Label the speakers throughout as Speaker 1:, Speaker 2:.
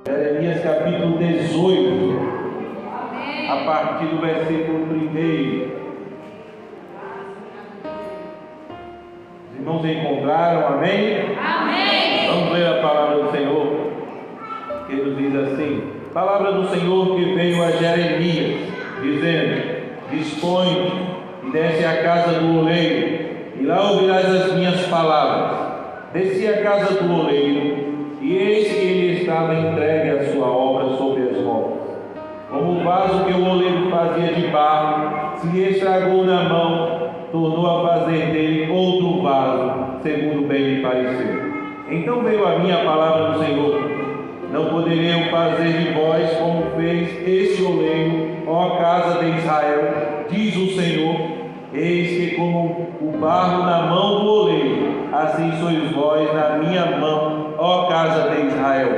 Speaker 1: Jeremias capítulo 18, a partir do versículo 1. Os irmãos encontraram, amém?
Speaker 2: Amém!
Speaker 1: Vamos ler a palavra do Senhor, que nos diz assim: palavra do Senhor que veio a Jeremias, dizendo: dispõe e desce à casa do oleiro, e lá ouvirás as minhas palavras. Desci à casa do oleiro, e eis que ele estava entregue à sua obra sobre as rodas. Como o vaso que o oleiro fazia de barro, se lhe estragou na mão, tornou a fazer dele outro vaso, segundo bem lhe pareceu. Então veio a minha palavra do Senhor: não poderei eu fazer de vós como fez este oleiro, ó casa de Israel, diz o Senhor. Eis que como o barro na mão do oleiro, assim sois vós na minha mão, ó casa de Israel.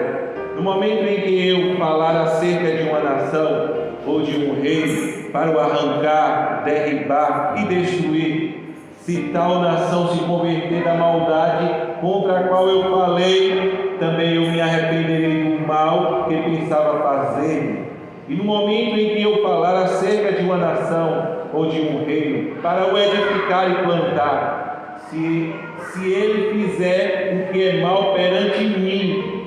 Speaker 1: No momento em que eu falar acerca de uma nação ou de um reino, para o arrancar, derribar e destruir, se tal nação se converter da maldade contra a qual eu falei, também eu me arrependerei do mal que pensava fazer. E no momento em que eu falar acerca de uma nação ou de um reino, para o edificar e plantar, se ele fizer o que é mal perante mim,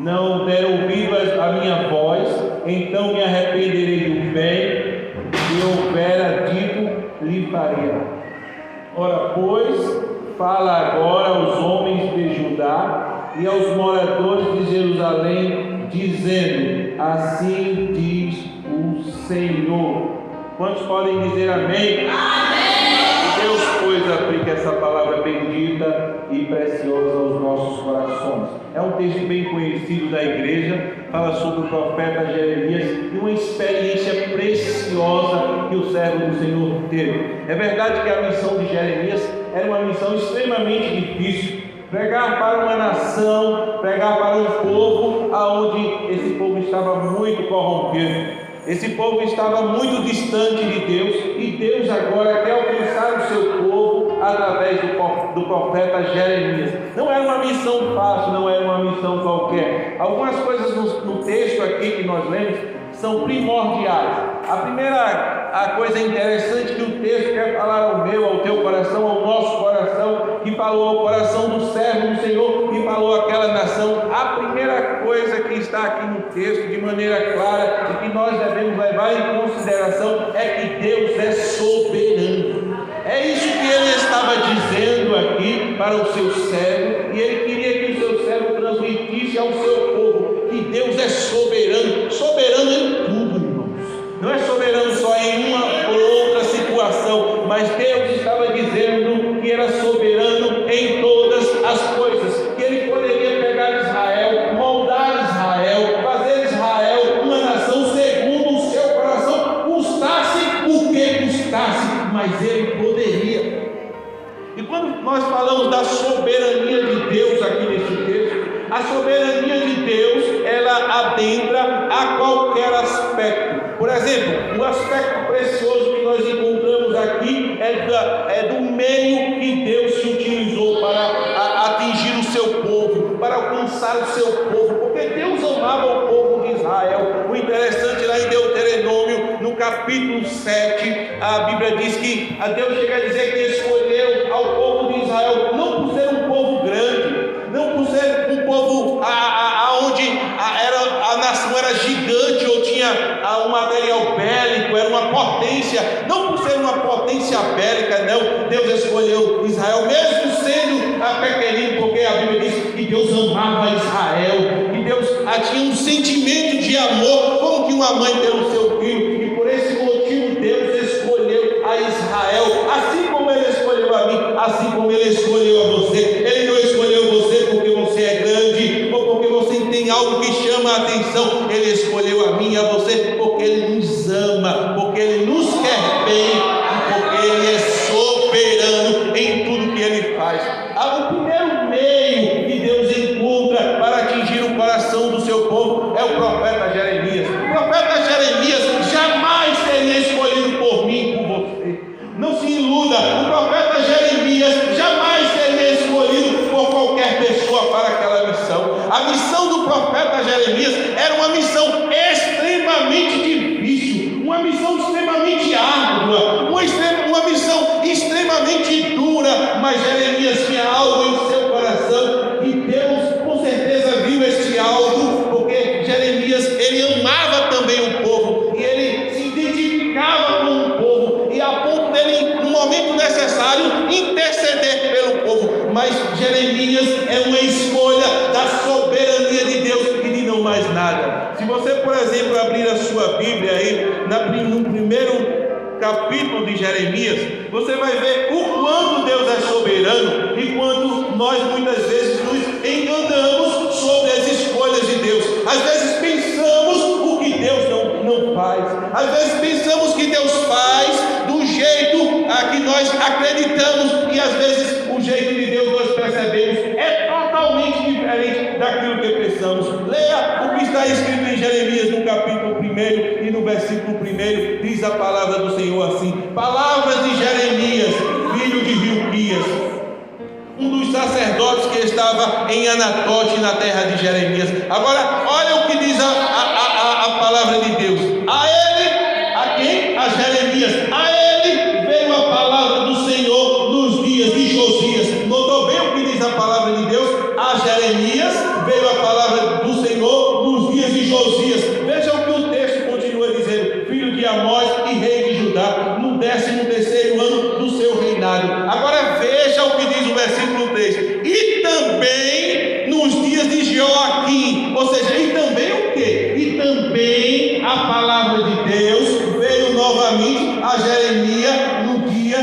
Speaker 1: não der ouvido à minha voz, então me arrependerei do bem que houvera dito lhe faria. Ora, pois, fala agora aos homens de Judá e aos moradores de Jerusalém, dizendo: assim diz o Senhor. Quantos podem dizer amém?
Speaker 2: Amém!
Speaker 1: Que Deus, pois, aplique essa palavra bendita e preciosa aos nossos corações. É um texto bem conhecido da igreja, fala sobre o profeta Jeremias e uma experiência preciosa que o servo do Senhor teve. É verdade que a missão de Jeremias era uma missão extremamente difícil: pregar para uma nação, pregar para um povo aonde esse povo estava muito corrompido. Esse povo estava muito distante de Deus, e Deus agora quer alcançar o seu povo através do profeta Jeremias. Não era uma missão fácil, não era uma missão qualquer. Algumas coisas no texto aqui que nós lemos são primordiais. A primeira coisa interessante que o texto quer falar ao meu, ao teu coração, ao nosso coração, que falou ao coração do servo do Senhor, que falou àquela nação. A primeira coisa que está aqui no texto, de maneira clara, e que nós devemos levar em consideração, é que Deus é soberano. É isso que ele estava dizendo aqui para o seu servo, e ele queria que o seu servo transmitisse ao seu povo que Deus é soberano, soberano em tudo, irmãos. Não é soberano só em uma ou outra situação, mas Deus estava dizendo que era soberano em todas as coisas, que ele poderia pegar Israel, moldar Israel, fazer Israel uma nação segundo o seu coração, custasse o que custasse, mas ele poderia. E quando nós falamos da soberania de Deus aqui nesse texto, a soberania de Deus, ela adentra a qualquer aspecto. Por exemplo, o aspecto precioso que nós encontramos aqui é do meio que Deus se utilizou para atingir o seu povo, para alcançar o seu povo, porque Deus amava o povo de Israel. O interessante lá em Deuteronômio, no capítulo 7, a Bíblia diz que a Deus chega a dizer que escolheu ao povo de Israel, não por ser um povo grande, não por ser um povo onde a nação era gigante ou tinha um material bélico, era uma potência, não por ser uma potência bélica, não. Deus escolheu Israel, mesmo sendo pequenino, porque a Bíblia diz que Deus amava Israel, que Deus tinha um sentimento de amor, como que uma mãe pelo seu filho, e por esse motivo Deus escolheu a Israel, assim como Ele escolheu a mim, assim como Ele escolheu a você. Ele não escolheu você porque você é grande, ou porque você tem algo que chama a atenção. Ele escolheu a mim e a você porque Ele nos ama, porque Ele nos quer bem, e porque Ele é soberano em tudo que Ele faz. O primeiro meio que Deus encontra para atingir o coração do seu povo é o profeta Jeremias. O profeta Jeremias jamais seria escolhido por mim e por você. Não se iluda, o profeta Jeremias jamais seria escolhido por qualquer pessoa para aquela missão. A missão do profeta Jeremias era uma missão extremamente difícil, uma missão extremamente árdua, uma missão extremamente dura, mas Jeremias tinha algo em seu coração e Deus com certeza viu este algo, porque Jeremias, ele amava também o povo e ele se identificava com o povo e a ponto dele, no momento necessário, interceder pelo povo. Mas Jeremias é uma escolha da soberania de Deus e de não mais nada. Se você, por exemplo, abrir a sua Bíblia aí, no primeiro capítulo de Jeremias, você vai ver o quanto Deus é soberano e quanto nós muitas vezes nos enganamos sobre as escolhas de Deus. Às vezes pensamos o que Deus não faz, às vezes pensamos que Deus faz do jeito a que nós acreditamos e às vezes o jeito de Deus nós percebemos é totalmente diferente daquilo que pensamos. Leia o que está escrito em Jeremias no capítulo 1 e no versículo 1, diz a palavra do Senhor assim: palavras de Jeremias, filho de Hilquias, um dos sacerdotes que estava em Anatote, na terra de Jeremias. Agora, olha o que diz a palavra de Deus. A ele, a quem? A Jeremias. A ele veio a palavra do Senhor nos dias de Josias. Notou bem o que diz a palavra de Deus? A Jeremias veio a palavra do Senhor nos dias de Josias. Veja o que o texto continua dizendo: filho de Amós e rei de Judá, no 13º ano do seu reinado. Agora veja o que diz o versículo 3: e também nos dias de Joaquim. Ou seja, e também o quê? E também a palavra de Deus veio novamente a Jeremias no dia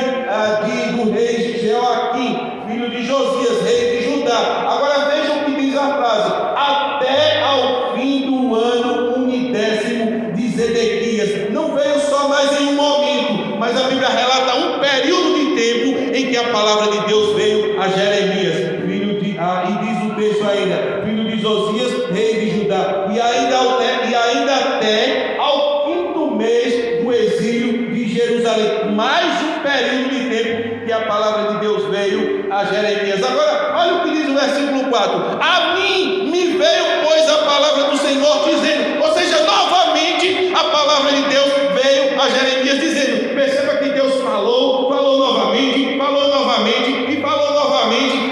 Speaker 1: do rei Joaquim, filho de Josias, rei de Judá. Agora veja o que diz a frase: até ao fim do ano 10º de Zedequias. Não veio só mais em um momento, mas a Bíblia relata um período de tempo em que a palavra de Deus veio a Jeremias, e diz o texto ainda, filho de Josias, rei de Judá, e ainda até ao 5º mês do exílio de Jerusalém. Mais um período de tempo que a palavra de Deus veio a Jeremias. Agora, olha o que diz o versículo 4: a mim me veio, pois, a palavra do Senhor dizendo. Ou seja, novamente a palavra de Deus veio a Jeremias dizendo. Perceba que Deus falou novamente,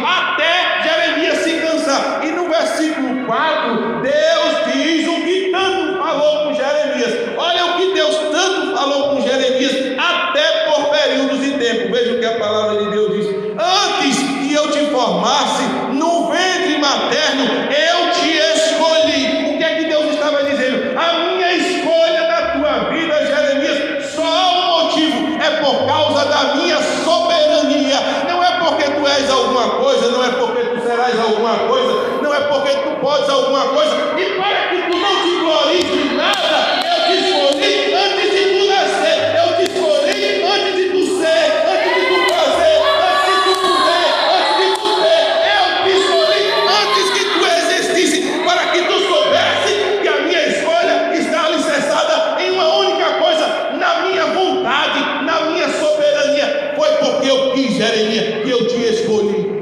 Speaker 1: até Jeremias se cansar. E no versículo 4, Deus diz o que tanto falou com Jeremias. Olha o que Deus tanto falou com Jeremias, até por períodos de tempo. Veja o que a palavra de Deus diz: antes que eu te formasse no ventre materno, eu te escolhi. O que é que Deus estava dizendo? A minha escolha da tua vida, Jeremias, só um motivo: é por causa da minha soberania. Não é porque tu és alguma coisa, não é porque tu serás alguma coisa, não é porque tu podes alguma coisa, e para que tu não te glories de nada, eu te escolhi antes de tu nascer, eu te escolhi antes de tu ser, antes de tu fazer, antes de tu poder, antes de tu ter, eu te escolhi antes que tu existisse, para que tu soubesse que a minha escolha está alicerçada em uma única coisa: na minha vontade, na minha soberania. Foi porque eu quis, Jeremias, que eu te escolhi.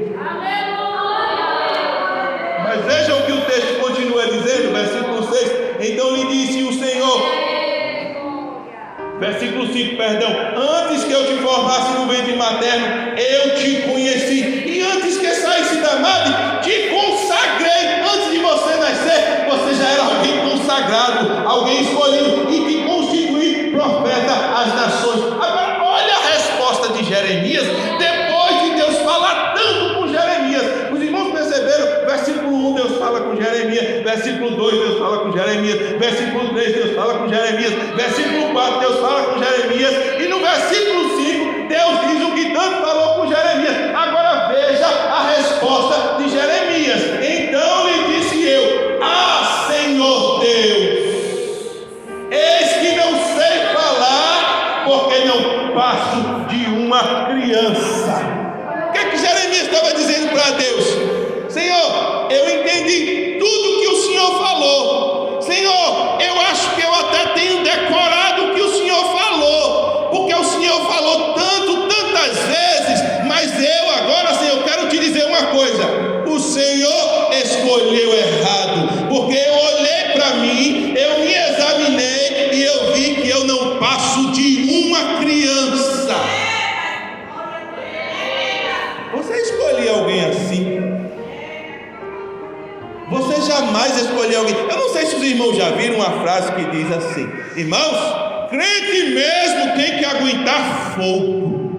Speaker 1: Mas veja o que o texto continua dizendo, versículo 6. Então lhe disse o Senhor, versículo 5, perdão: antes que eu te formasse no ventre materno, eu te conheci, e antes que saísse da madre, te consagrei. Antes de você nascer, você já era alguém consagrado, alguém escolhido, e te constituí profeta às nações. Agora olha a resposta de Jeremias, depois de Deus falar tanto com Jeremias. Os irmãos perceberam? Versículo 1, Deus fala com Jeremias. Versículo 2, Deus fala com Jeremias. Versículo 3, Deus fala com Jeremias. Versículo 4, Deus fala com Jeremias. E no versículo 5, Deus diz o que tanto falou com Jeremias. Agora veja a resposta de Jeremias: então lhe disse eu: Senhor Deus, eis que não sei falar, porque não passo de uma criança. O que é que Jeremias estava dizendo para Deus? Senhor, eu entendi tudo que o Senhor falou. Senhor, eu acho que eu até tenho decorado o que o Senhor falou, porque o Senhor falou tantas vezes. Mas eu agora, Senhor, quero te dizer uma coisa: o Senhor escolheu errado, porque jamais escolher alguém. Eu não sei se os irmãos já viram uma frase que diz assim: irmãos, crente mesmo tem que aguentar fogo,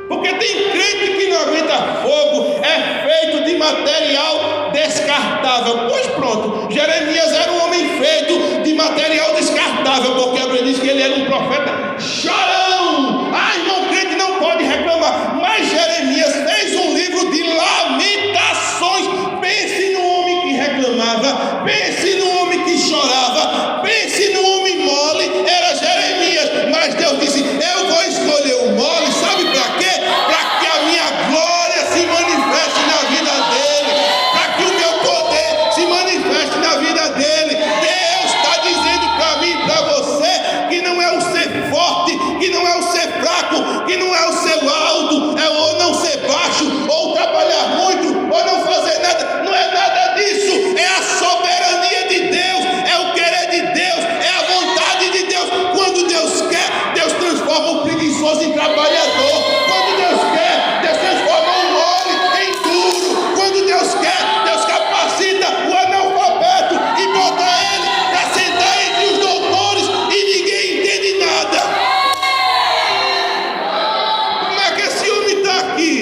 Speaker 1: porque tem crente que não aguenta fogo, é feito de material descartável. Pois pronto, Jeremias era um homem feito de material descartável, porque a Bíblia diz que ele era um profeta chorão. Irmão, crente não pode reclamar, mas Jeremias fez um livro de lamentações. Pense no homem que reclamava, pense no homem que chorava, pense no homem mole. Era Jeremias, mas Deus disse: eu vou escolher o mole, sabe para quê? Para que a minha glória se manifeste na vida dele, para que o meu poder se manifeste na vida dele. Deus está dizendo para mim e para você que não é o ser forte, que não é o ser fraco, que não é o ser alto, é ou não ser baixo, ou trabalhar muito, ou não fazer nada. Não é nada disso, é a soberania de Deus, é o querer de Deus, é a vontade de Deus. Quando Deus quer, Deus transforma o preguiçoso em trabalhador. Quando Deus quer, Deus transforma o mole em duro. Quando Deus quer, Deus capacita o analfabeto e bota ele para sentar entre os doutores e ninguém entende nada. Como é que esse homem está aqui?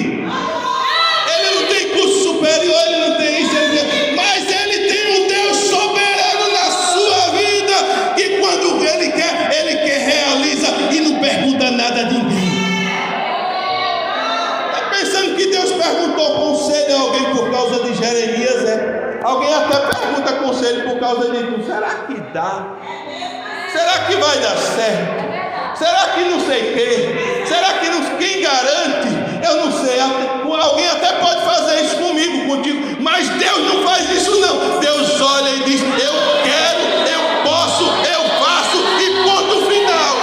Speaker 1: Ele não tem curso superior, ele não tem isso, mas ele tem um Deus soberano na sua vida, que quando ele quer, realiza e não pergunta nada de ninguém. Está pensando que Deus perguntou conselho a alguém por causa de Jeremias? Alguém até pergunta conselho por causa de tu. Será que dá? Será que vai dar certo? Será que não sei o quê? Será que não, quem garante? Eu não sei. Alguém até pode fazer isso comigo, contigo, mas Deus não faz isso não. Deus olha e diz: eu quero, eu posso, eu faço, e ponto final.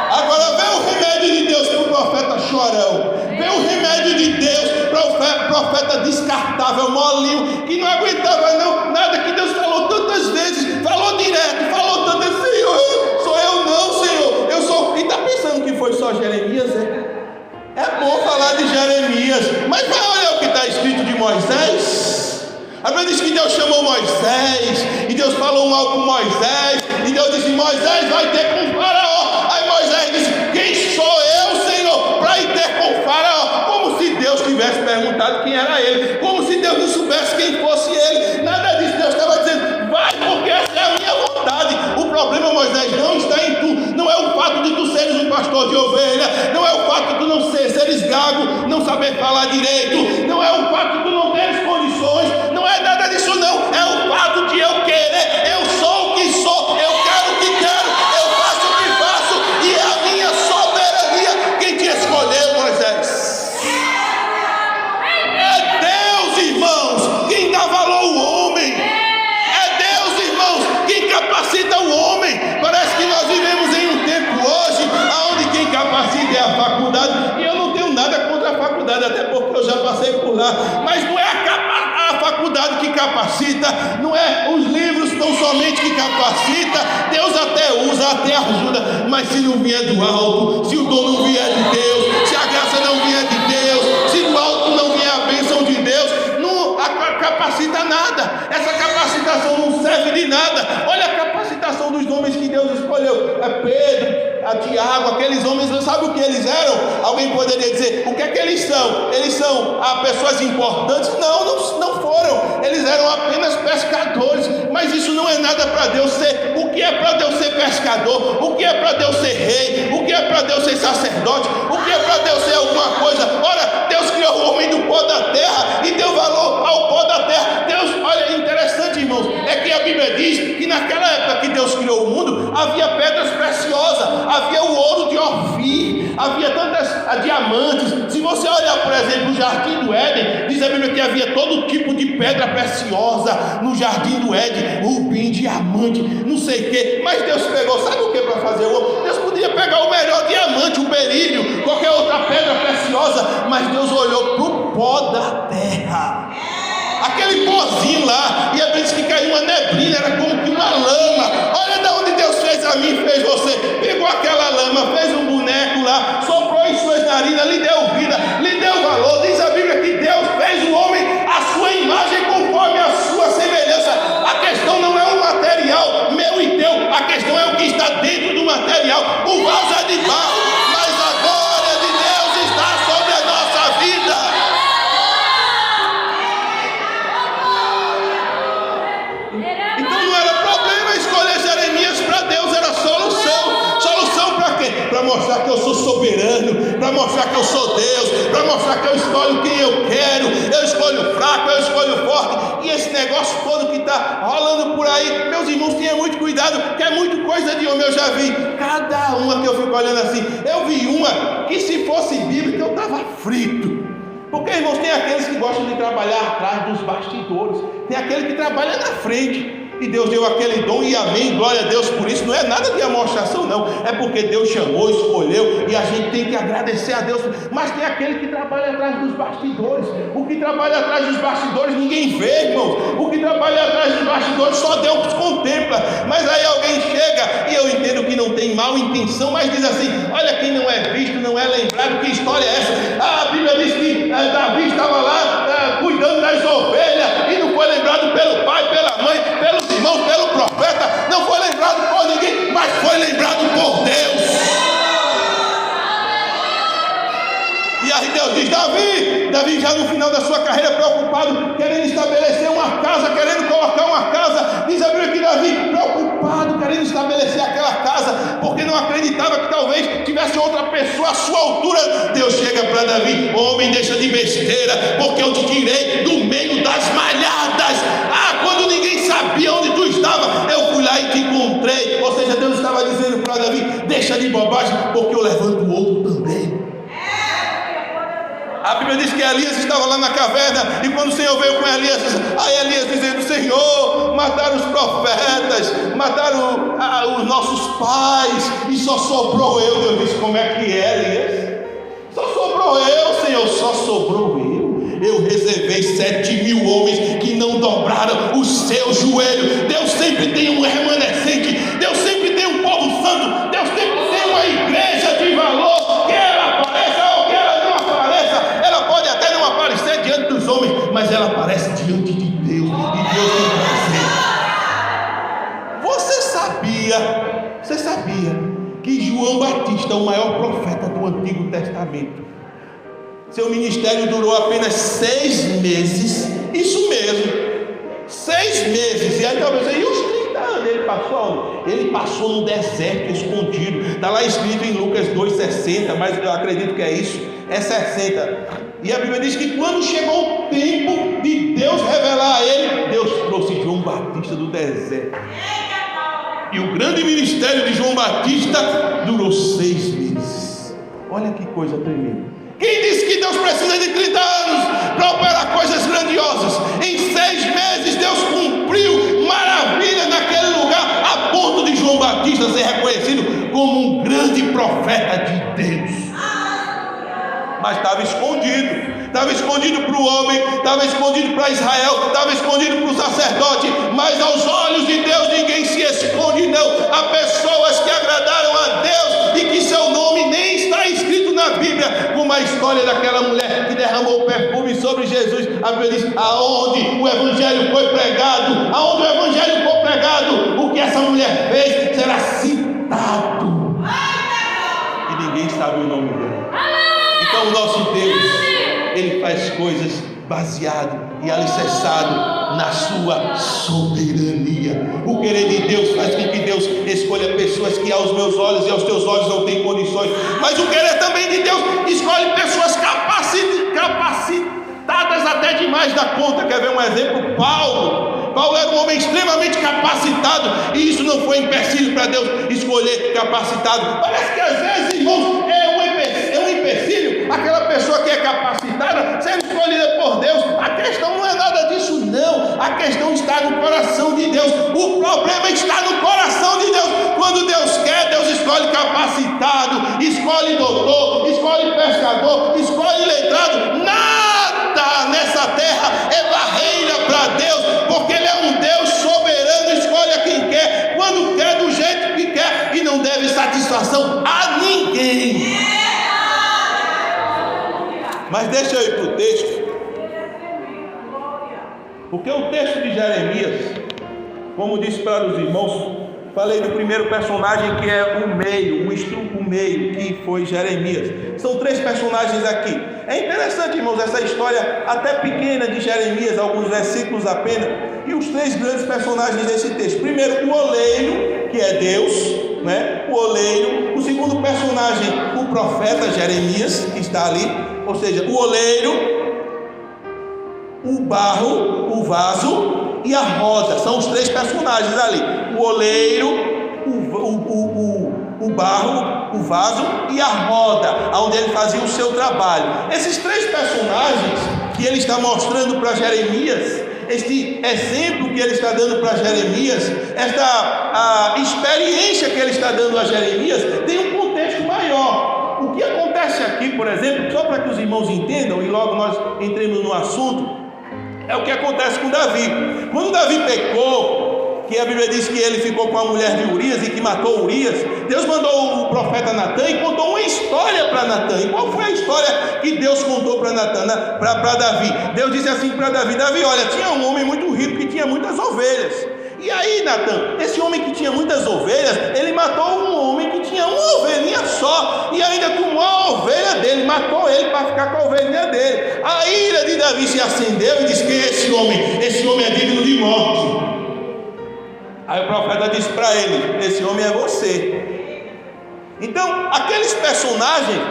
Speaker 1: Agora vê o remédio de Deus para o profeta chorão, vê o remédio de Deus para o profeta descartável, molinho, que não aguentava não, nada, que Deus falou tantas vezes, falou direto, falou tantas vezes: Senhor, sou eu não, Senhor, eu sou. E está pensando que foi só Jeremias? É bom falar de Jeremias, mas vai olhar o que está escrito de Moisés. A Bíblia diz que Deus chamou Moisés, e Deus falou algo com Moisés, e Deus disse: Moisés vai ter com Faraó. Aí Moisés disse: quem sou eu, Senhor, para ir ter com Faraó? Como se Deus tivesse perguntado quem era ele, como se Deus não soubesse quem fosse ele. Nada disso. Deus estava dizendo: vai, porque essa é a minha vontade. O problema, Moisés, não está em tu, não é o fato de tu seres um pastor de ovelha, não é o fato de tu não seres gago, não saber falar direito, não é o fato de tu não teres condições, não é nada disso não, é o fato de eu querer. Eu sou o que sou, eu quero o que quero, eu faço o que faço, e é a minha soberania quem te escolheu, Moisés. É Deus, irmãos, quem dá valor ao homem. É Deus, irmãos, quem capacita o homem. Parece que nós vivemos em um tempo hoje onde quem capacita é a faculdade, e eu não tenho nada contra a faculdade, até porque eu já passei por lá, mas não é a faculdade que capacita, não é os livros tão somente que capacita. Deus até usa, até ajuda, mas se não vier do alto, se o dom não vier de Deus, se a graça não vier de Deus, se do alto não vier a bênção de Deus, não capacita nada. Essa capacitação não serve de nada. Olha a capacitação dos homens que Deus escolheu: é Pedro, a Tiago, aqueles homens, sabe o que eles eram? Alguém poderia dizer: o que é que eles são? Eles são pessoas importantes? Não foram. Eles eram apenas pescadores. Mas isso não é nada para Deus ser. O que é para Deus ser pescador? O que é para Deus ser rei? O que é para Deus ser sacerdote? O que é para Deus ser alguma coisa? Ora, Deus criou o homem do pó da terra e deu valor ao pó da terra. Deus, olha, interessante, irmãos, é que a Bíblia diz que naquela época que Deus criou o mundo, havia pedras preciosas, havia o ouro de Ofir, havia tantas diamantes. Se você olhar, por exemplo, o jardim do Éden, diz a Bíblia que havia todo tipo de pedra preciosa no jardim do Éden, rubim, diamante, não sei o que. Mas Deus pegou, sabe o que para fazer o ouro? Deus podia pegar o melhor diamante, o berílio, qualquer outra pedra preciosa, mas Deus olhou para o pó da terra, aquele pozinho lá, e a Bíblia diz que caiu uma neblina, era como que uma lama. Olha de onde Deus fez a mim, fez você. Pegou aquela lama, fez um boneco lá, soprou em suas narinas, lhe deu vida, lhe deu valor. Diz a Bíblia que Deus fez o homem à sua
Speaker 3: para mostrar que eu sou soberano, para mostrar que eu sou Deus, para mostrar que eu escolho quem eu quero, eu escolho o fraco, eu escolho o forte. E esse negócio todo que está rolando por aí, meus irmãos, tenham muito cuidado, que é muita coisa de homem. Eu já vi cada uma que eu fico olhando assim. Eu vi uma que, se fosse bíblica, eu estava frito. Porque, irmãos, tem aqueles que gostam de trabalhar atrás dos bastidores, tem aquele que trabalha na frente. E Deus deu aquele dom, e amém, glória a Deus por isso. Não é nada de amostração, não. É porque Deus chamou, escolheu, e a gente tem que agradecer a Deus. Mas tem aquele que trabalha atrás dos bastidores. O que trabalha atrás dos bastidores ninguém vê, irmãos. O que trabalha atrás dos bastidores só Deus contempla. Mas aí alguém chega, e eu entendo que não tem mal intenção, mas diz assim: olha, quem não é visto não é lembrado. Que história é essa? A Bíblia diz que Davi estava lá cuidando das ovelhas, e não foi lembrado pelo pai, pela mãe, pelos irmãos, pelo profeta, não foi lembrado por ninguém, mas foi lembrado por Deus. E aí Deus diz: Davi já no final da sua carreira, preocupado, querendo estabelecer uma casa, querendo colocar uma casa. Diz a Bíblia que Davi, preocupado, querendo estabelecer aquela casa, porque não acreditava que talvez tivesse outra pessoa à sua altura. Deus chega para Davi: homem, deixa de besteira, porque eu te tirei do meio das malhadas. Quando ninguém sabia onde tu estava, eu fui lá e te encontrei. Ou seja, Deus estava dizendo para Davi: deixa de bobagem, porque eu levanto o outro também. A Bíblia diz que Elias estava lá na caverna, e quando o Senhor veio com Elias, aí Elias dizendo: Senhor, mataram os profetas, mataram os nossos pais, e só sobrou eu. Deus disse: como é que é, Elias? Só sobrou eu, Senhor, só sobrou eu. Eu reservei 7.000 homens que não dobraram o seu joelho. Deus sempre tem um remanescente, Deus sempre tem um povo santo, Deus sempre tem uma igreja de valor, que ela apareça ou que ela não apareça. Ela pode até não aparecer diante dos homens, mas ela aparece diante de Deus, e Deus tem prazer. Você sabia que João Batista, o maior profeta do Antigo Testamento, seu ministério durou apenas 6 meses? Isso mesmo, 6 meses. E aí talvez aí os 30 anos ele passou onde? Ele passou no deserto escondido. Está lá escrito em Lucas 2,60, mas eu acredito que é isso, é 60. E a Bíblia diz que quando chegou o tempo de Deus revelar a ele, Deus trouxe João Batista do deserto. E o grande ministério de João Batista durou 6 meses. Olha que coisa tremenda. Quem disse que Deus precisa de 30 anos para operar coisas grandiosas? Em 6 meses Deus cumpriu maravilha naquele lugar, a ponto de João Batista ser reconhecido como um grande profeta de Deus. Mas estava escondido para o homem, estava escondido para Israel, estava escondido para o sacerdote, mas aos olhos de Deus ninguém se esconde, não. Há pessoas que agradaram a Deus e que seu nome nem está escrito na Bíblia, como a história daquela mulher que derramou perfume sobre Jesus. A Bíblia diz: aonde o Evangelho foi pregado, o que essa mulher fez será citado, e ninguém sabe o nome dela. Então o nosso Deus, Ele faz coisas baseado e alicerçado na sua soberania. O querer de Deus faz com que Deus escolha pessoas que aos meus olhos e aos teus olhos não têm condições, mas o querer também de Deus escolhe pessoas capacitadas até demais da conta. Quer ver um exemplo? Paulo era um homem extremamente capacitado, e isso não foi empecilho para Deus escolher capacitado. Parece que às vezes, irmãos, é um empecilho aquela pessoa que é capacitada ser escolhida por Deus. A questão não é nada disso, não. A questão está no coração de Deus. O problema está no coração de Deus. Quando Deus quer, Deus escolhe capacitado, escolhe doutor, escolhe pescador, escolhe letrado. Nada nessa terra é barreira para Deus, porque Ele é um Deus soberano, escolhe a quem quer, quando quer, do jeito que quer, e não deve satisfação a ninguém. Mas deixa eu ir para o texto, porque o texto de Jeremias, como disse para os irmãos, falei do primeiro personagem, que é o meio, que foi Jeremias. São 3 personagens aqui. É interessante, irmãos, essa história até pequena de Jeremias, alguns versículos apenas, e os 3 grandes personagens desse texto. Primeiro, o oleiro, que é Deus, né? O oleiro. O segundo personagem, o profeta Jeremias, que está ali, ou seja, o oleiro, o barro, o vaso e a roda. São os três personagens ali: o oleiro, o barro, o vaso e a roda, onde ele fazia o seu trabalho. Esses três personagens que ele está mostrando para Jeremias, este exemplo que ele está dando para Jeremias, esta experiência que ele está dando a Jeremias, tem um contexto maior. O que acontece aqui, por exemplo, só para que os irmãos entendam e logo nós entremos no assunto, é o que acontece com Davi. Quando Davi pecou, que a Bíblia diz que ele ficou com a mulher de Urias e que matou Urias, Deus mandou o profeta Natã e contou uma história para Natã. E qual foi a história que Deus contou para Natã, para Davi? Deus disse assim para Davi: Davi, olha, tinha um homem muito rico que tinha muitas ovelhas. E aí, Natã, esse homem que tinha muitas ovelhas, ele matou um homem que tinha uma ovelhinha só, e ainda tomou a ovelha dele, matou ele para ficar com a ovelhinha dele. A ira de Davi se acendeu e disse: quem é esse homem? Esse homem é digno de morte. Aí o profeta disse para ele: esse homem é você. Então, aqueles personagens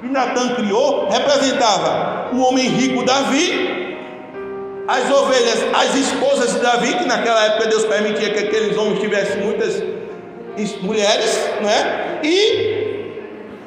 Speaker 3: que Natã criou representava o homem rico Davi, as ovelhas, as esposas de Davi, que naquela época Deus permitia que aqueles homens tivessem muitas mulheres, né? E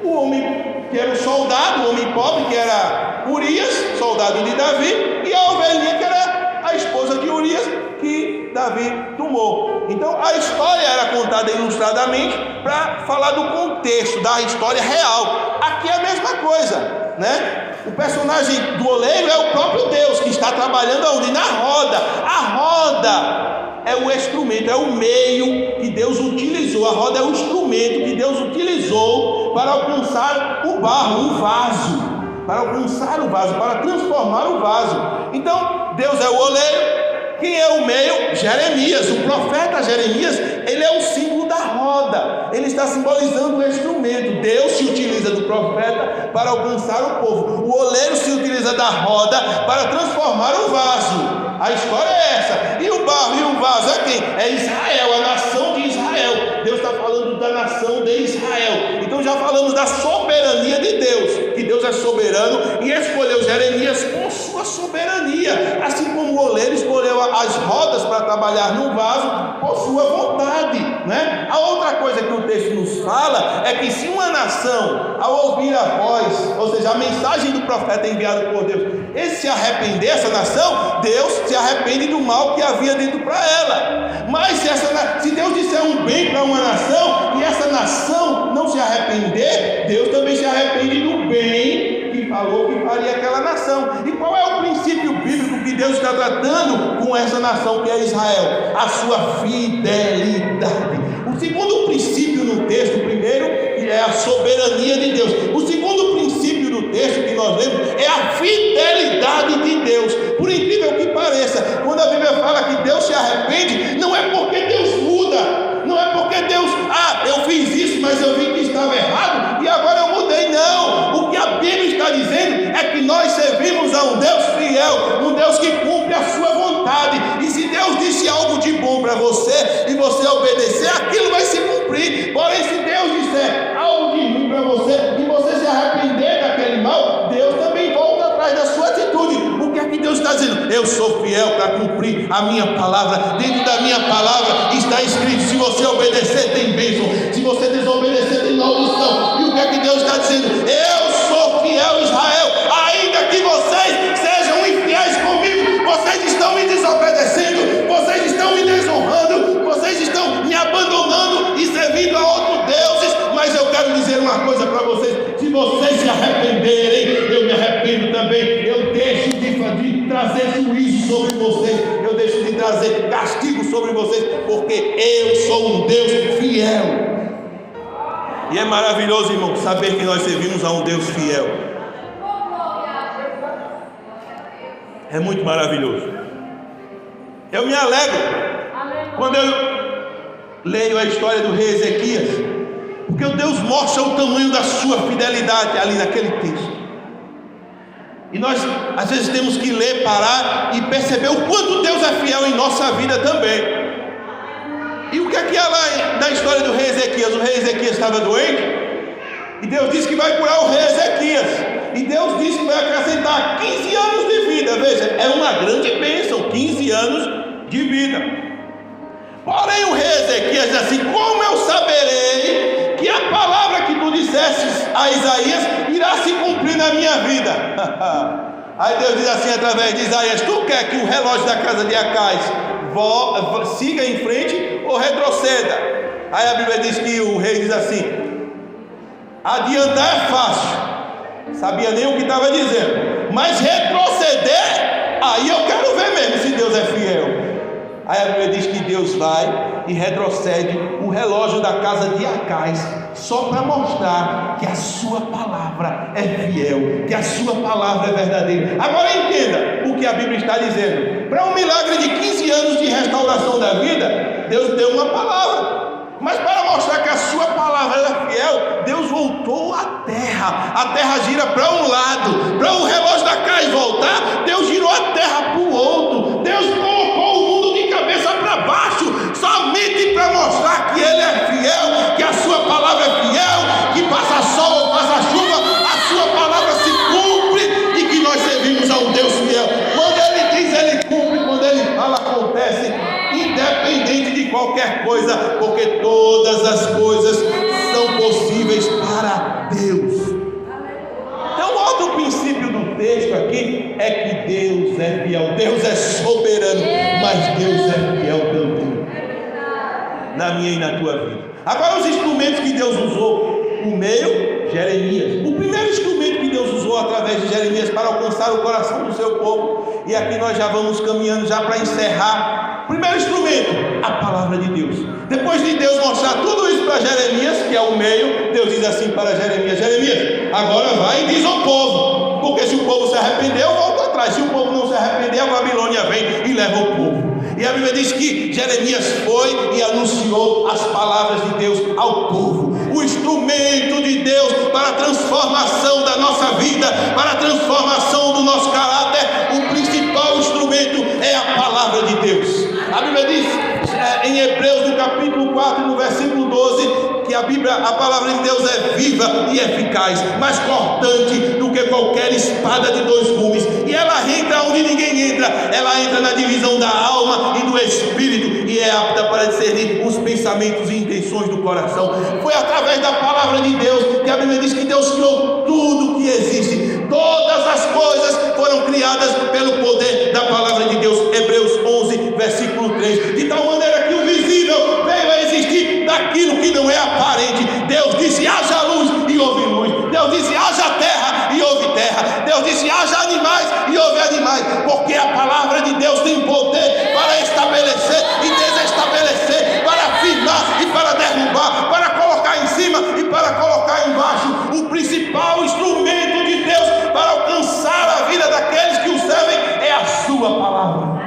Speaker 3: o homem que era o soldado, o homem pobre, que era Urias, soldado de Davi, e a ovelhinha que era a esposa de Urias, que Davi tomou. Então a história era contada ilustradamente para falar do contexto da história real. Aqui é a mesma coisa, né? O personagem do oleiro é o próprio Deus que está trabalhando aonde? Na roda. A roda é o instrumento, é o meio que Deus utilizou. A roda é o instrumento que Deus utilizou para alcançar o barro, o vaso, para alcançar o vaso, para transformar o vaso. Então Deus é o oleiro. Quem é o meio? Jeremias. O profeta Jeremias, ele é o símbolo da roda. Ele está simbolizando o instrumento. Deus se utiliza do profeta para alcançar o povo. O oleiro se utiliza da roda para transformar o vaso. A história é essa. E o barro e o vaso é quem? É Israel, a nação de Israel. Deus está falando da nação de Israel. Então já falamos da soberania de Deus, que Deus é soberano e escolheu Jeremias com sua soberania, assim como o oleiro escolheu as rodas para trabalhar no vaso por sua vontade, né? A outra coisa que o texto nos fala é que se uma nação, ao ouvir a voz, ou seja, a mensagem do profeta enviado por Deus, ele se arrepender, essa nação, Deus se arrepende do mal que havia dito para ela. Mas se Deus disser um bem para uma nação e essa nação não se arrepender, Deus também se arrepende do bem que falou que faria aquela nação. E qual é o princípio bíblico que Deus está tratando com essa nação que é Israel? A sua fidelidade. O segundo princípio no texto, o primeiro é a soberania de Deus. O segundo princípio do texto que nós lemos é a fidelidade de Deus. Por incrível que pareça, quando a Bíblia fala que Deus se arrepende, não é porque Deus muda, não é porque Deus, eu fiz isso, mas eu vi que estava errado e agora eu mudei. Não, o que a Bíblia está dizendo é que nós servimos a um Deus fiel, um Deus que cumpre a sua vontade. E se Deus disse algo de bom para você e você obedecer, aquilo vai se cumprir. Porém, se Deus disser algo de ruim para você e você se arrepender daquele mal, Deus também volta atrás da sua atitude. O que é que Deus está dizendo? Eu sou fiel para cumprir a minha palavra. Dentro da minha palavra está escrito: se você obedecer, tem bênção, se você desobedecer, tem maldição. E o que é que Deus está dizendo? Eu sou fiel, Israel, ainda que vocês sejam infiéis comigo, vocês estão me desobedecendo, vocês estão me desonrando, vocês estão me abandonando e servindo a outros deuses. Mas eu quero dizer uma coisa para vocês: se vocês se arrependerem, eu me arrependo também. Eu deixo de trazer juízo sobre vocês, eu deixo de trazer castigo sobre vocês, porque eu sou um Deus fiel. E é maravilhoso, irmão, saber que nós servimos a um Deus fiel. É muito maravilhoso. Eu me alegro quando eu leio a história do rei Ezequias, porque Deus mostra o tamanho da sua fidelidade ali naquele texto. E nós às vezes temos que ler, parar e perceber o quanto Deus é fiel em nossa vida também. E o que é que é lá na história do rei Ezequias? O rei Ezequias estava doente, e Deus disse que vai curar o rei Ezequias, e Deus disse que vai acrescentar 15 anos de vida. Veja, é uma grande bênção, 15 anos de vida. Porém o rei Ezequias diz assim: como eu saberei que a palavra que tu dissestes a Isaías irá se cumprir na minha vida? Aí Deus diz assim através de Isaías: tu quer que o relógio da casa de Acais siga em frente ou retroceda? Aí a Bíblia diz que o rei diz assim: adiantar é fácil, sabia nem o que estava dizendo, mas retroceder, aí eu quero ver mesmo se Deus é fiel. Aí a Bíblia diz que Deus vai e retrocede o relógio da casa de Acais, só para mostrar que a sua palavra é fiel, que a sua palavra é verdadeira. Agora entenda o que a Bíblia está dizendo. Para um milagre de 15 anos de restauração da vida, Deus deu uma palavra. Mas para mostrar que a sua palavra é fiel, Deus voltou à terra. A terra gira para um lado. Para o relógio da casa voltar, Deus girou a terra para o outro. Deus colocou o mundo de cabeça para baixo, somente para mostrar que Ele é fiel, que a sua palavra é fiel, que passa sol ou passa chuva, a sua palavra se cumpre e que nós servimos a um Deus fiel. Quando Ele diz, Ele cumpre. Quando Ele fala, acontece, independente de qualquer coisa, porque todas as coisas são possíveis para Deus. Então, outro princípio do texto aqui é que Deus é fiel. Deus é soberano, mas Deus é fiel também na minha e na tua vida. Agora, os instrumentos que Deus usou: o meio, Jeremias. O primeiro instrumento que Deus usou através de Jeremias para alcançar o coração do seu povo, e aqui nós já vamos caminhando já para encerrar. Primeiro instrumento, a palavra de Deus. Depois de Deus mostrar tudo isso para Jeremias, que é o meio, Deus diz assim para Jeremias: Jeremias, agora vai e diz ao povo, porque se o povo se arrependeu, volta atrás. Se o povo não se arrepender, a Babilônia vem e leva o povo. E a Bíblia diz que Jeremias foi e anunciou as palavras de Deus ao povo. O instrumento de Deus para a transformação da nossa vida, para a transformação do nosso caráter, o principal instrumento é a palavra de Deus. A Bíblia diz em Hebreus, no capítulo 4, no versículo 12, que a palavra de Deus é viva e eficaz, mais cortante do que qualquer espada de 2 gumes, e ela entra onde ninguém entra. Ela entra na divisão da alma e do espírito, e é apta para discernir os pensamentos e intenções do coração. Foi através da palavra de Deus que a Bíblia diz que Deus criou tudo que existe. Todas as coisas foram criadas pelo poder da palavra de Deus. Hebreus 11, versículo 3. De tal maneira que o visível veio a existir daquilo que não é aparente. Deus disse: haja luz e houve luz. Deus disse: haja terra e houve terra. Deus disse: haja animais e houve animais. Porque a palavra de Deus tem poder para estabelecer e desestabelecer, para afirmar e para derrubar, para colocar em cima e para colocar embaixo. O principal instrumento de Deus para alcançar a vida daqueles que o servem é a sua palavra.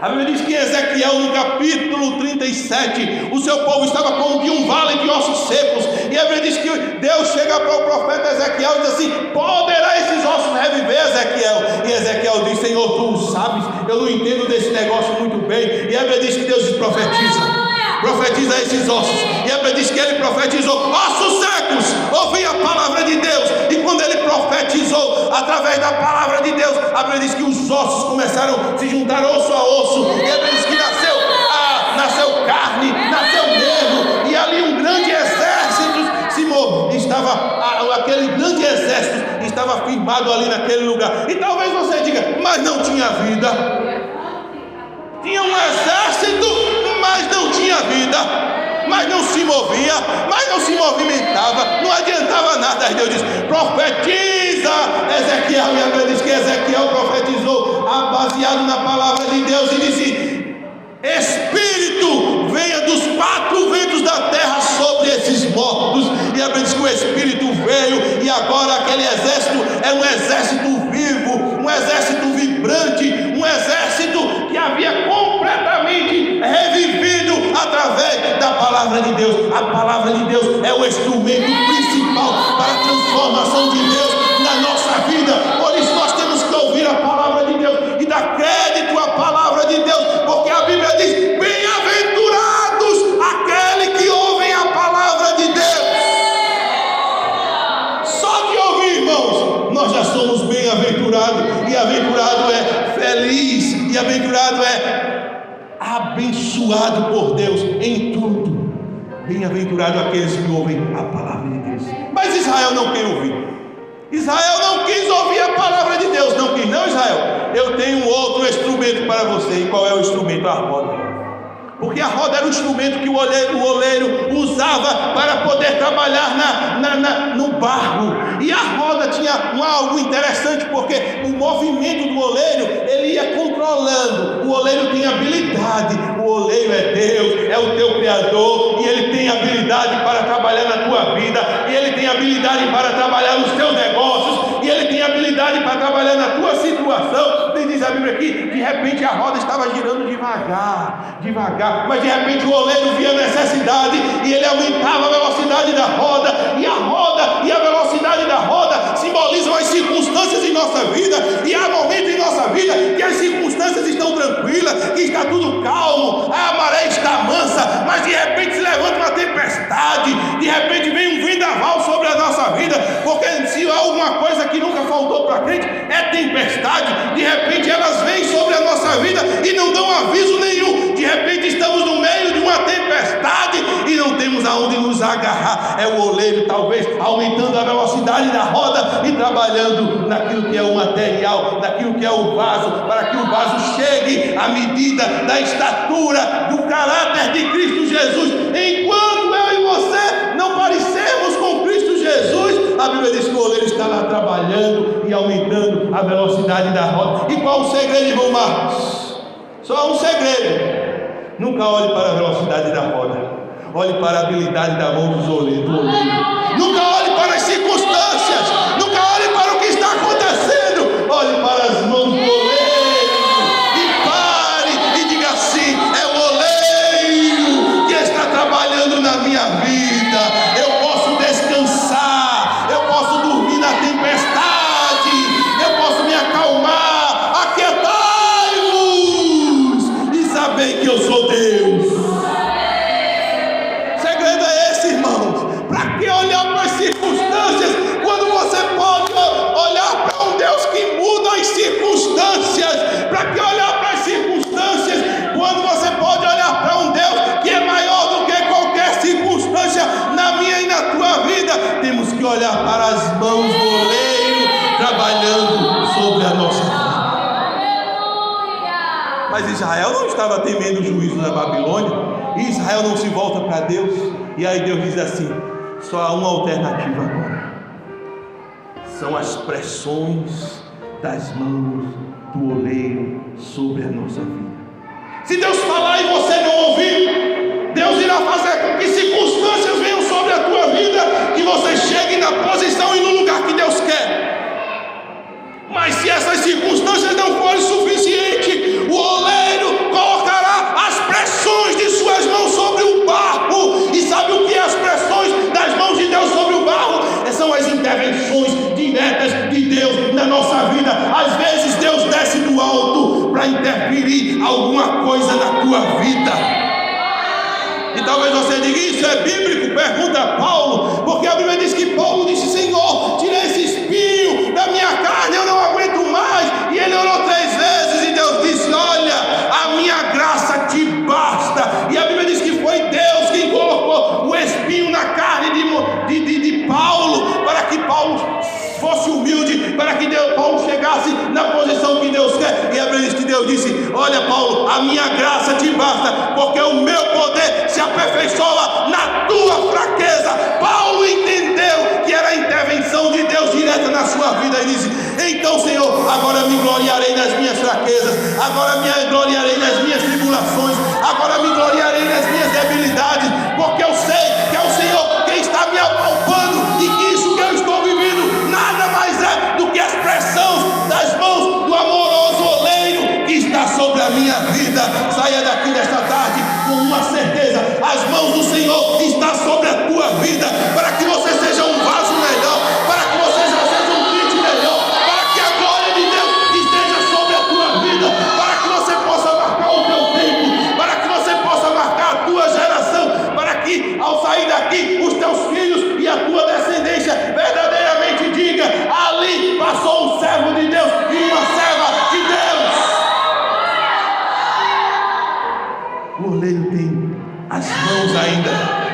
Speaker 3: A Bíblia diz que em Ezequiel, no capítulo 37, o seu povo estava como de um vale de ossos secos. E a Bíblia diz que Deus chega para o profeta Ezequiel e diz assim: poderá esses ossos reviver, Ezequiel? E Ezequiel diz: Senhor, tu o sabes, eu não entendo desse negócio muito bem. E a Bíblia diz que Deus diz: profetiza esses ossos. E a Bíblia diz que ele profetizou: ossos secos, ouvi a palavra de Deus. E quando ele profetizou através da palavra de Deus, a Bíblia diz que os ossos começaram a se juntar osso a osso. E a Bíblia diz que nasceu carne, nasceu nervo, e ali um grande exército se moveu. Aquele grande exército estava firmado ali naquele lugar. E talvez você diga: mas não tinha vida. Tinha um exército, mas não tinha vida, mas não se movia, mas não se movimentava, não adiantava nada. Aí Deus diz: profetiza, Ezequiel. E a Bíblia diz que Ezequiel profetizou baseado na palavra de Deus e disse: Espírito, venha dos 4 ventos da terra sobre esses mortos. E a Bíblia diz que o Espírito veio, e agora aquele exército é um exército vivo, um exército vibrante, um exército que havia completamente revivido através da palavra de Deus. A palavra de Deus é o instrumento principal para a transformação de Deus na nossa vida. Por isso nós temos que ouvir a palavra de Deus e dar crédito à palavra de Deus, porque a Bíblia diz: bem-aventurados é abençoado por Deus em tudo. Bem-aventurado aqueles que ouvem a palavra de Deus. Mas Israel não quer ouvir. Israel não quis ouvir a palavra de Deus. Não quis, não, Israel. Eu tenho outro instrumento para você. E qual é o instrumento? A roda. Porque a roda era o instrumento que o oleiro usava para poder trabalhar no barro. E a roda tinha algo interessante, porque o movimento do oleiro, ele ia controlando. O oleiro tem habilidade. O oleiro é Deus, é o teu Criador, e ele tem habilidade para trabalhar na tua vida, e ele tem habilidade para trabalhar nos teus negócios, e ele tem habilidade para trabalhar na tua situação. Diz a Bíblia aqui, de repente a roda estava girando devagar, mas de repente o oleiro via necessidade e ele aumentava a velocidade da roda, e a velocidade da roda simbolizam as circunstâncias em nossa vida. E há momentos em nossa vida que as circunstâncias estão tranquilas, que está tudo calmo, a maré está mansa, mas de repente se levanta uma tempestade, de repente vem um vendaval sobre a nossa vida, porque se há alguma coisa que nunca faltou para a crente, é tempestade. De repente elas vêm sobre a nossa vida e não dão aviso nenhum. De repente estamos no meio de uma tempestade e não temos aonde nos agarrar. É o oleiro talvez aumentando a velocidade da roda e trabalhando naquilo que é o material, naquilo que é o vaso, para que o vaso chegue à medida da estatura, do caráter de Cristo Jesus. Enquanto eu e você não parecermos com Cristo Jesus, a Bíblia diz que o oleiro está lá trabalhando e aumentando a velocidade da roda. E qual o segredo, irmão Marcos? Só há um segredo: nunca olhe para a velocidade da roda, olhe para a habilidade da mão do oleiro. Nunca olhe para as circunstâncias, nunca olhe para o que está acontecendo, olhe para as mãos do oleiro e pare e diga assim: é o oleiro que está trabalhando na minha vida. Eu posso descansar, eu posso dormir na tempestade, eu posso me acalmar. Aquietai-vos e sabei que eu sou Deus. O segredo é esse, irmãos. Para que olhar para as circunstâncias quando você pode olhar para um Deus que muda as circunstâncias? Para que olhar para as circunstâncias quando você pode olhar para um Deus que é maior do que qualquer circunstância na minha e na tua vida? Temos que olhar para as mãos do oleiro trabalhando sobre a nossa vida. Mas Israel não estava temendo o juízo da Babilônia, e Israel não se volta para Deus. E aí Deus diz assim: só há uma alternativa agora, são as pressões das mãos do oleiro sobre a nossa vida. Se Deus falar e você não ouvir, Deus irá fazer com que circunstâncias venham sobre a tua vida, que você chegue na posição e no lugar que Deus quer. Mas se essas circunstâncias não forem suficientes, o oleiro colocará as pressões de suas mãos sobre o barro. E sabe o que é as pressões das mãos de Deus sobre o barro? São as intervenções diretas de Deus na nossa vida. Às vezes Deus desce do alto para interferir alguma coisa na tua vida. E talvez você diga: isso é bíblico? Pergunta Paulo, porque a Bíblia diz que Paulo disse: Senhor, tira esse espinho da minha carne, eu não aguento mais. E ele orou 3 vezes e Deus disse: olha, a minha graça te basta. E a Bíblia diz que foi Deus quem colocou o espinho na carne de Paulo, para que Paulo fosse humilde, para que Paulo chegasse na posição que Deus quer. E a Bíblia diz que Deus disse: olha, Paulo, a minha graça te basta, porque o meu poder se aperfeiçoa na tua fraqueza. Paulo entendeu que era a intervenção de Deus direta na sua vida e disse: então, Senhor, agora me gloriarei nas minhas fraquezas, agora me gloriarei nas minhas tribulações, agora me gloriarei nas minhas debilidades, porque eu sei que é o Senhor quem está me apalpando, e que isso que eu estou vivendo nada mais é do que a expressão das mãos do amoroso oleiro que está sobre a minha vida. Saia daqui nesta tarde com uma certeza: as mãos do Senhor estão sobre a tua vida, para que você seja um vaso melhor, para que você seja um crente melhor, para que a glória de Deus esteja sobre a tua vida, para que você possa marcar o teu tempo, para que você possa marcar a tua geração, para que ao sair daqui os teus filhos e a tua descendência verdadeiramente diga: ali passou um servo de Deus e uma serva de Deus. O oleiro tem as mãos ainda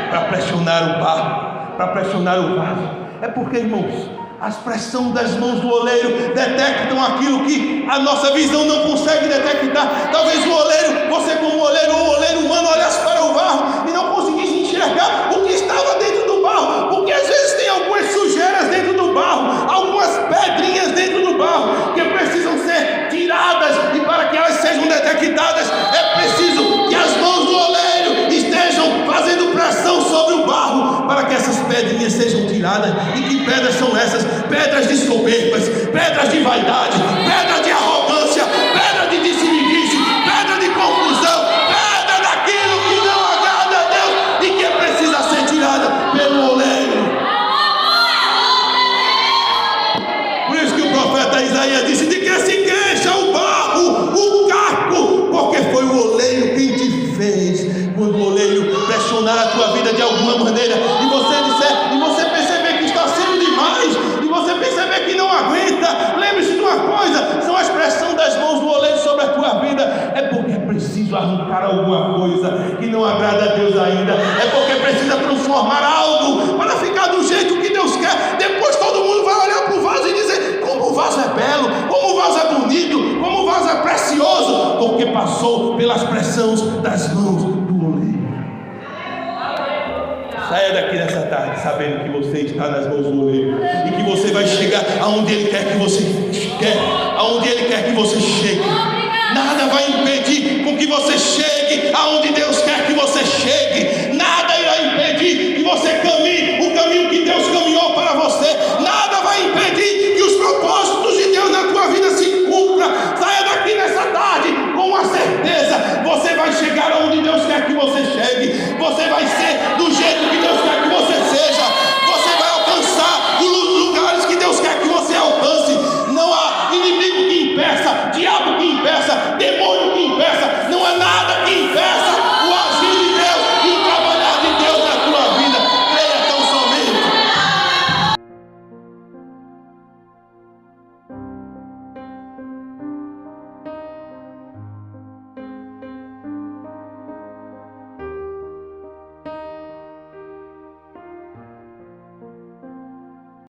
Speaker 3: para pressionar o barro, para pressionar o vaso. É porque, irmãos, a expressão das mãos do oleiro detectam aquilo que a nossa visão não consegue detectar. Talvez o oleiro, você como oleiro, ou o oleiro humano, olhasse para o barro e não conseguisse enxergar o que estava dentro do barro, porque às vezes tem algumas sujeiras dentro do barro, algumas pedrinhas dentro do barro que precisam ser tiradas, e para que elas sejam detectadas é preciso que as mãos do oleiro estejam fazendo pressão sobre o barro para que essas pedrinhas sejam tiradas. E que pedras são essas? Pedras de soberbas, pedras de vaidade, pedras de arrogância, pedra de disse-me-disse, pedra de confusão, pedra daquilo que não agrada a Deus e que precisa ser tirada pelo oleiro. Por isso que o profeta Isaías disse: de que se queixa o barro, o caco, porque foi o oleiro quem te fez. Quando o oleiro pressionar a tua vida de alguma maneira e você disser, e você perceber que está sendo demais, e você perceber que não aguenta, lembre-se de uma coisa: são a expressão das mãos do oleiro sobre a tua vida. É porque é preciso arrancar alguma coisa que não agrada a Deus ainda. É porque precisa transformar algo para ficar do jeito que Deus quer. Depois todo mundo vai olhar para o vaso e dizer: como o vaso é belo, como o vaso é bonito, como o vaso é precioso, porque passou pelas pressões das mãos do oleiro. Saia daqui nessa tarde sabendo que você está nas mãos do oleiro e que você vai chegar aonde Ele quer que você chegue. Nada vai impedir